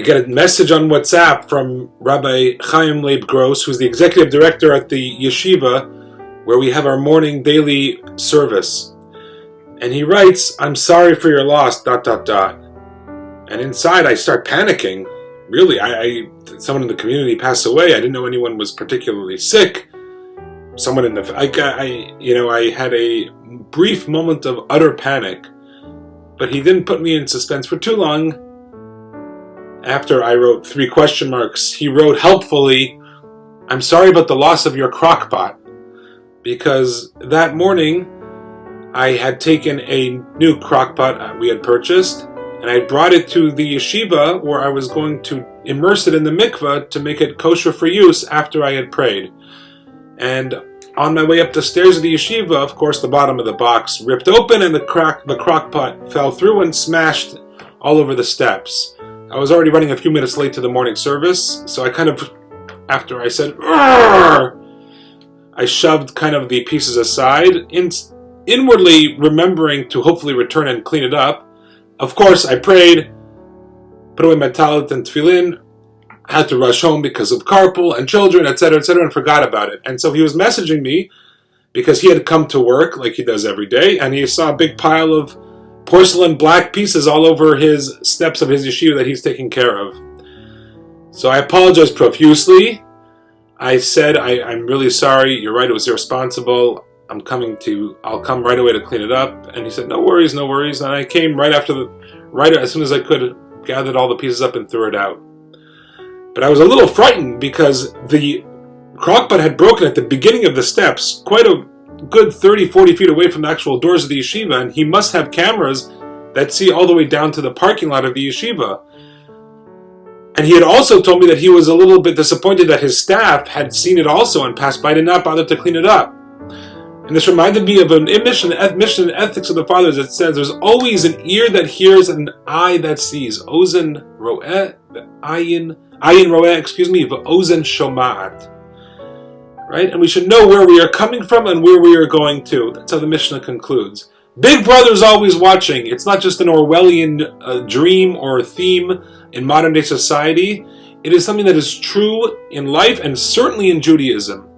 I get a message on WhatsApp from Rabbi Chaim Leib Gross, who's the executive director at the yeshiva, where we have our morning daily service. And he writes, "I'm sorry for your loss, ... And inside I start panicking. Really, someone in the community passed away. I didn't know anyone was particularly sick. Someone in the... I had a brief moment of utter panic. But he didn't put me in suspense for too long. After I wrote 3 question marks, he wrote helpfully, "I'm sorry about the loss of your crock pot." Because that morning, I had taken a new crock pot we had purchased, and I brought it to the yeshiva where I was going to immerse it in the mikveh to make it kosher for use after I had prayed. And on my way up the stairs of the yeshiva, of course, the bottom of the box ripped open and the crock pot fell through and smashed all over the steps. I was already running a few minutes late to the morning service, so I after I said, "Arr!" I shoved kind of the pieces aside, inwardly remembering to hopefully return and clean it up. Of course, I prayed, put away my talit and tefillin, had to rush home because of carpool and children, etc., and forgot about it. And so he was messaging me because he had come to work like he does every day, and he saw a big pile of porcelain black pieces all over his steps of his yeshiva that he's taking care of. So I apologized profusely. I said, I'm really sorry, you're right, it was irresponsible. I'll come right away to clean it up. And he said, no worries. And I came right as soon as I could, gathered all the pieces up and threw it out. But I was a little frightened because the crockpot had broken at the beginning of the steps, quite a good 30, 40 feet away from the actual doors of the yeshiva, and he must have cameras that see all the way down to the parking lot of the yeshiva. And he had also told me that he was a little bit disappointed that his staff had seen it also and passed by, did not bother to clean it up. And this reminded me of an mission and ethics of the fathers that says there's always an ear that hears and an eye that sees. Ozen ro'eh, ayin ro'eh, v'ozen shoma'at. Right? And we should know where we are coming from and where we are going to. That's how the Mishnah concludes. Big Brother's always watching. It's not just an Orwellian dream or theme in modern day society. It is something that is true in life and certainly in Judaism.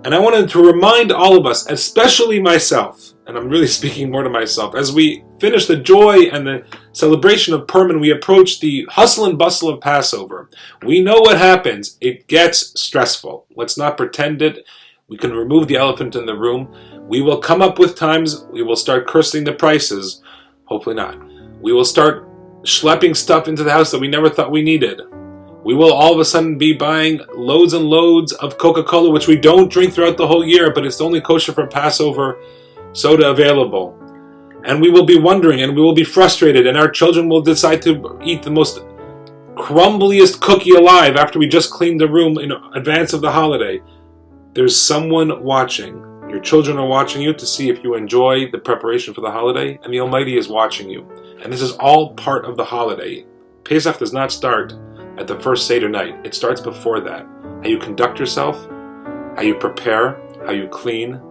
And I wanted to remind all of us, especially myself, and I'm really speaking more to myself, as we finish the joy and the celebration of Purim and we approach the hustle and bustle of Passover. We know what happens. It gets stressful. Let's not pretend it. We can remove the elephant in the room. We will come up with times we will start cursing the prices. Hopefully not. We will start schlepping stuff into the house that we never thought we needed. We will all of a sudden be buying loads and loads of Coca-Cola, which we don't drink throughout the whole year, but it's only kosher for Passover soda available. And we will be wondering, and we will be frustrated, and our children will decide to eat the most crumbliest cookie alive after we just cleaned the room in advance of the holiday. There's someone watching. Your children are watching you to see if you enjoy the preparation for the holiday, and the Almighty is watching you. And this is all part of the holiday. Pesach does not start at the first Seder night. It starts before that. How you conduct yourself, how you prepare, how you clean.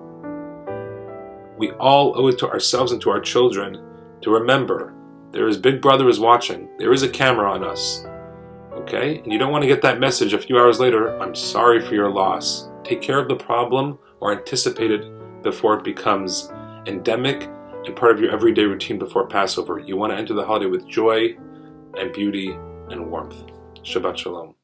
We all owe it to ourselves and to our children to remember there is Big Brother is watching. There is a camera on us. Okay? And you don't want to get that message a few hours later, "I'm sorry for your loss." Take care of the problem or anticipate it before it becomes endemic and part of your everyday routine before Passover. You want to enter the holiday with joy and beauty and warmth. Shabbat Shalom.